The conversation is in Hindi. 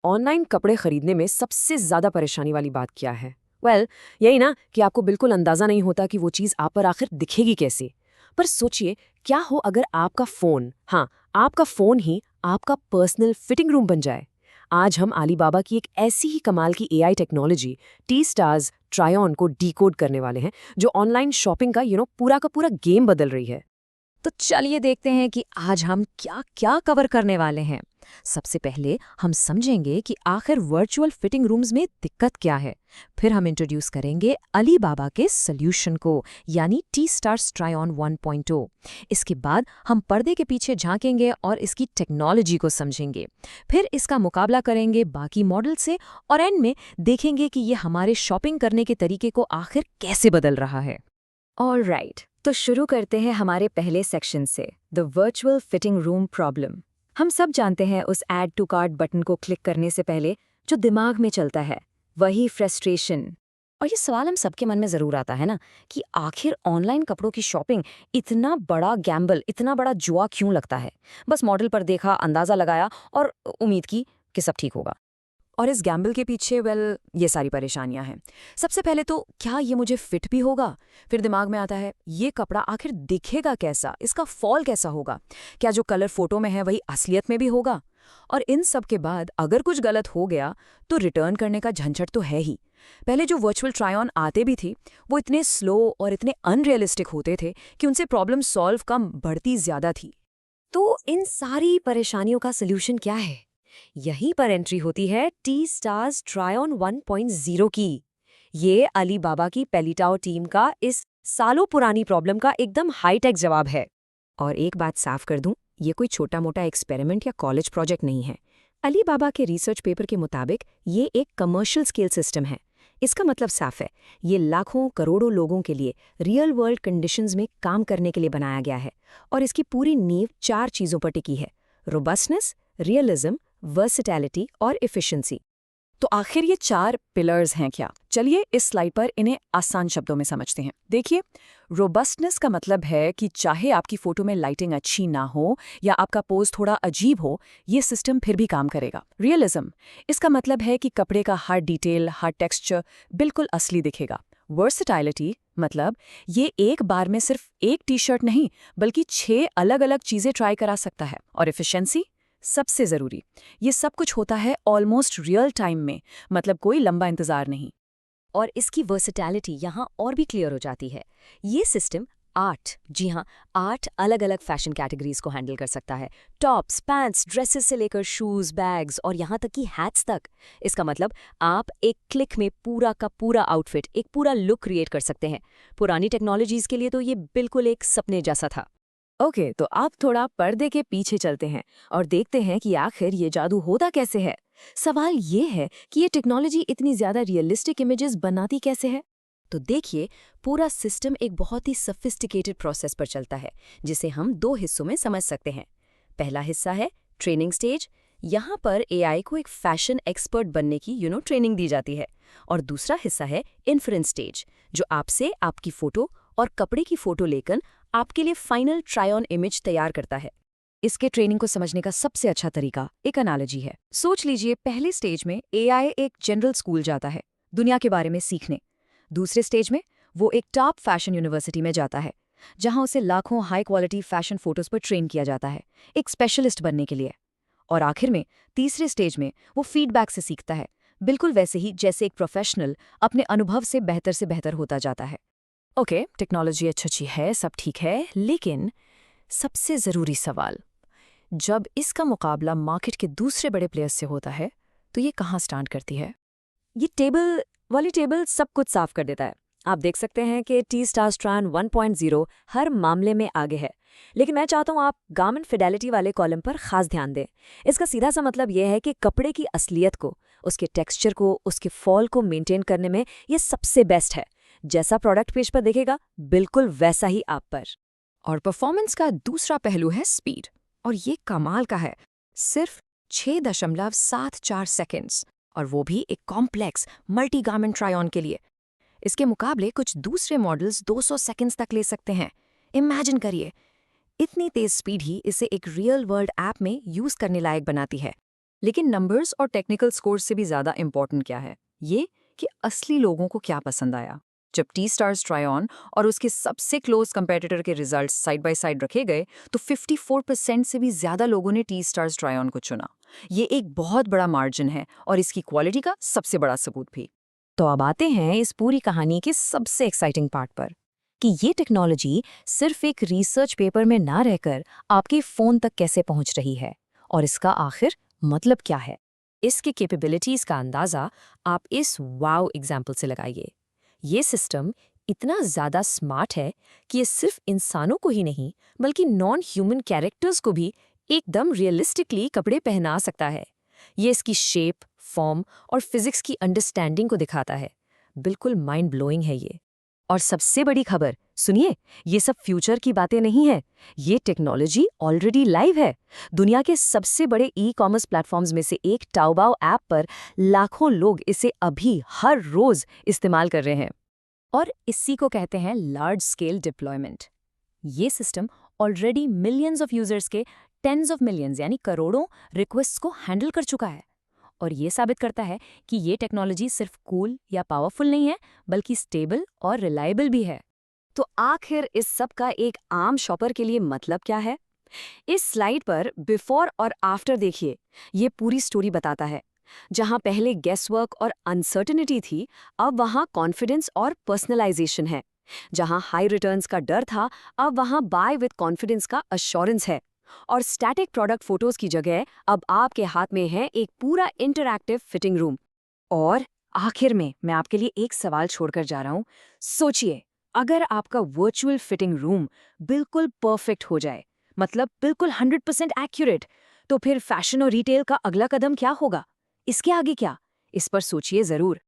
ऑनलाइन कपड़े खरीदने में सबसे ज़्यादा परेशानी वाली बात क्या है? यही ना कि आपको बिल्कुल अंदाज़ा नहीं होता कि वो चीज़ आप पर आखिर दिखेगी कैसे। पर सोचिए, क्या हो अगर आपका फ़ोन, हाँ, आपका फ़ोन ही आपका पर्सनल फिटिंग रूम बन जाए। आज हम अलीबाबा की एक ऐसी ही कमाल की AI technology T stars try on को डिकोड करने वाले हैं, जो ऑनलाइन शॉपिंग का पूरा का पूरा गेम बदल रही है। तो चलिए देखते हैं कि आज हम क्या क्या कवर करने वाले हैं। सबसे पहले हम समझेंगे कि आखिर वर्चुअल फिटिंग रूम्स में दिक्कत क्या है। फिर हम इंट्रोड्यूस करेंगे अलीबाबा के सॉल्यूशन को, यानी टी स्टार्स ट्राई ऑन 1.0। इसके बाद हम पर्दे के पीछे झांकेंगे और इसकी टेक्नोलॉजी को समझेंगे। फिर इसका मुकाबला करेंगे बाकी मॉडल से और एंड में देखेंगे कि ये हमारे शॉपिंग करने के तरीके को आखिर कैसे बदल रहा है। ऑलराइट, तो शुरू करते हैं हमारे पहले सेक्शन से, the virtual fitting room problem. हम सब जानते हैं उस ऐड टू कार्ट बटन को क्लिक करने से पहले जो दिमाग में चलता है, वही फ्रस्ट्रेशन। और ये सवाल हम सबके मन में ज़रूर आता है ना, कि आखिर ऑनलाइन कपड़ों की शॉपिंग इतना बड़ा गैम्बल, इतना बड़ा जुआ क्यों लगता है। बस मॉडल पर देखा, अंदाज़ा लगाया और उम्मीद की कि सब ठीक होगा। और इस गैम्बल के पीछे ये सारी परेशानियां हैं। सबसे पहले तो क्या ये मुझे फिट भी होगा? फिर दिमाग में आता है ये कपड़ा आखिर दिखेगा कैसा, इसका फॉल कैसा होगा, क्या जो कलर फोटो में है वही असलियत में भी होगा। और इन सब के बाद अगर कुछ गलत हो गया तो रिटर्न करने का झंझट तो है ही। पहले जो वर्चुअल ट्राई ऑन आते भी थे वो इतने स्लो और इतने अनरियलिस्टिक होते थे कि उनसे प्रॉब्लम सॉल्व कम बढ़ती ज्यादा थी। तो इन सारी परेशानियों का सलूशन क्या है? यहीं पर एंट्री होती है टी स्टार्स ट्राई ऑन 1.0 की। ये अलीबाबा की पेलिटाओ टीम का इस सालों पुरानी प्रॉब्लम का एकदम हाईटेक जवाब है। और एक बात साफ कर दूं, ये कोई छोटा मोटा एक्सपेरिमेंट या कॉलेज प्रोजेक्ट नहीं है। अलीबाबा के रिसर्च पेपर के मुताबिक ये एक कमर्शियल स्केल सिस्टम है। इसका मतलब साफ है, ये लाखों करोड़ों लोगों के लिए रियल वर्ल्ड कंडीशंस में काम करने के लिए बनाया गया है। और इसकी पूरी नींव 4 चीज़ों पर टिकी है: रोबस्टनेस, रियलिज्म, वर्सिटैलिटी और एफिशिएंसी। तो आखिर ये 4 पिलर्स हैं क्या? चलिए इस स्लाइड पर इन्हें आसान शब्दों में समझते हैं। देखिए, रोबस्टनेस का मतलब है कि चाहे आपकी फोटो में लाइटिंग अच्छी ना हो या आपका पोज थोड़ा अजीब हो, ये सिस्टम फिर भी काम करेगा। रियलिज्म, इसका मतलब है कि कपड़े का हर डिटेल, हर टेक्सचर बिल्कुल असली दिखेगा। वर्सिटैलिटी मतलब ये एक बार में सिर्फ एक टी शर्ट नहीं, बल्कि 6 अलग अलग चीजें ट्राई करा सकता है। और एफिशिएंसी, सबसे जरूरी, ये सब कुछ होता है ऑलमोस्ट रियल टाइम में, मतलब कोई लंबा इंतजार नहीं। और इसकी वर्सिटैलिटी यहाँ और भी क्लियर हो जाती है। ये सिस्टम 8, जी हाँ, 8 अलग अलग फैशन कैटेगरीज को हैंडल कर सकता है। टॉप्स, पैंट्स, ड्रेसेस से लेकर शूज, बैग्स और यहाँ तक कि हैट्स तक। इसका मतलब आप एक क्लिक में पूरा का पूरा आउटफिट, एक पूरा लुक क्रिएट कर सकते हैं। पुरानी टेक्नोलॉजीज के लिए तो ये बिल्कुल एक सपने जैसा था। ओके, तो आप थोड़ा पर्दे के पीछे चलते हैं और देखते हैं कि आखिर ये जादू होता कैसे है। सवाल ये है कि ये टेक्नोलॉजी इतनी ज्यादा रियलिस्टिक इमेजेस बनाती कैसे है? तो देखिए, पूरा सिस्टम एक बहुत ही सफिस्टिकेटेड प्रोसेस पर चलता है, जिसे हम 2 हिस्सों में समझ सकते हैं। पहला हिस्सा है ट्रेनिंग स्टेज। यहाँ पर एआई को एक फैशन एक्सपर्ट बनने की ट्रेनिंग दी जाती है। और दूसरा हिस्सा है इन्फ्रेंस स्टेज, जो आपसे आपकी फोटो और कपड़े की फोटो लेकर आपके लिए फाइनल ट्राई ऑन इमेज तैयार करता है। इसके ट्रेनिंग को समझने का सबसे अच्छा तरीका एक एनालॉजी है। सोच लीजिए, पहले स्टेज में एआई एक जनरल स्कूल जाता है दुनिया के बारे में सीखने। दूसरे स्टेज में वो एक टॉप फैशन यूनिवर्सिटी में जाता है, जहां उसे लाखों हाई क्वालिटी फैशन फोटोज पर ट्रेन किया जाता है, एक स्पेशलिस्ट बनने के लिए। और आखिर में तीसरे स्टेज में वो फीडबैक से सीखता है, बिल्कुल वैसे ही जैसे एक प्रोफेशनल अपने अनुभव से बेहतर होता जाता है। ओके, टेक्नोलॉजी अच्छी है, सब ठीक है, लेकिन सबसे ज़रूरी सवाल, जब इसका मुकाबला मार्केट के दूसरे बड़े प्लेयर्स से होता है, तो ये कहाँ स्टैंड करती है? ये टेबल वाली टेबल सब कुछ साफ कर देता है। आप देख सकते हैं कि टी स्टार्स ट्राई ऑन 1.0 हर मामले में आगे है। लेकिन मैं चाहता हूँ आप गारमेंट फिडेलिटी वाले कॉलम पर खास ध्यान दें। इसका सीधा सा मतलब यह है कि कपड़े की असलियत को, उसके टेक्सचर को, उसके फॉल को मेंटेन करने में ये सबसे बेस्ट है। जैसा प्रोडक्ट पेज पर दिखेगा, बिल्कुल वैसा ही आप पर। और परफॉर्मेंस का दूसरा पहलू है स्पीड, और ये कमाल का है। सिर्फ 6.74 सेकेंड्स, और वो भी एक complex multi garment try on के लिए। इसके मुकाबले कुछ दूसरे मॉडल्स 200 सेकेंड्स तक ले सकते हैं। इमेजिन करिए, इतनी तेज स्पीड ही इसे एक रियल वर्ल्ड ऐप में यूज करने लायक बनाती है। लेकिन नंबर्स और टेक्निकल स्कोर्स से भी ज़्यादा इम्पोर्टेंट क्या है, ये कि असली लोगों को क्या पसंद आया। जब T-Stars ट्राई ऑन और उसके सबसे क्लोज कंपेटिटर के रिजल्ट्स साइड बाय साइड रखे गए तो 54% से भी ज़्यादा लोगों ने T-Stars ट्राई ऑन को चुना। ये एक बहुत बड़ा मार्जिन है और इसकी क्वालिटी का सबसे बड़ा सबूत भी। तो अब आते हैं इस पूरी कहानी के सबसे एक्साइटिंग पार्ट पर कि ये टेक्नोलॉजी सिर्फ एक रिसर्च पेपर में ना रहकर आपके फ़ोन तक कैसे पहुंच रही है और इसका आखिर मतलब क्या है। इसके कैपेबिलिटीज़ का अंदाज़ा आप इस वाव एग्जाम्पल से लगाइए। ये सिस्टम इतना ज़्यादा स्मार्ट है कि ये सिर्फ इंसानों को ही नहीं बल्कि नॉन ह्यूमन कैरेक्टर्स को भी एकदम रियलिस्टिकली कपड़े पहना सकता है। ये इसकी शेप, फॉर्म और फिजिक्स की अंडरस्टैंडिंग को दिखाता है। बिल्कुल माइंड ब्लोइंग है ये। और सबसे बड़ी खबर सुनिए, ये सब फ्यूचर की बातें नहीं है, ये टेक्नोलॉजी ऑलरेडी लाइव है। दुनिया के सबसे बड़े ई-कॉमर्स प्लेटफॉर्म्स में से एक टाओबाओ ऐप पर लाखों लोग इसे अभी हर रोज इस्तेमाल कर रहे हैं। और इसी को कहते हैं लार्ज स्केल डिप्लॉयमेंट। ये system already millions of users के टेंस ऑफ मिलियंस यानी करोड़ों रिक्वेस्ट्स को हैंडल कर चुका है। और ये साबित करता है कि ये टेक्नोलॉजी सिर्फ कूल या पावरफुल नहीं है बल्कि स्टेबल और रिलायबल भी है। तो आखिर इस सब का एक आम शॉपर के लिए मतलब क्या है? इस स्लाइड पर बिफोर और आफ्टर देखिए, ये पूरी स्टोरी बताता है। जहां पहले गेसवर्क और अनसर्टेनिटी थी, अब वहां कॉन्फिडेंस और पर्सनलाइजेशन है। जहां हाई रिटर्न्स का डर था, अब वहां बाय विद कॉन्फिडेंस का अश्योरेंस है। और स्टैटिक प्रोडक्ट फोटोज की जगह अब आपके हाथ में है एक पूरा इंटरैक्टिव फिटिंग रूम। और आखिर में मैं आपके लिए एक सवाल छोड़कर जा रहा हूं। सोचिए, अगर आपका वर्चुअल फिटिंग रूम बिल्कुल परफेक्ट हो जाए, मतलब बिल्कुल 100% एक्यूरेट, तो फिर फैशन और रिटेल का अगला कदम क्या होगा? इसके आगे क्या? इस पर सोचिए जरूर।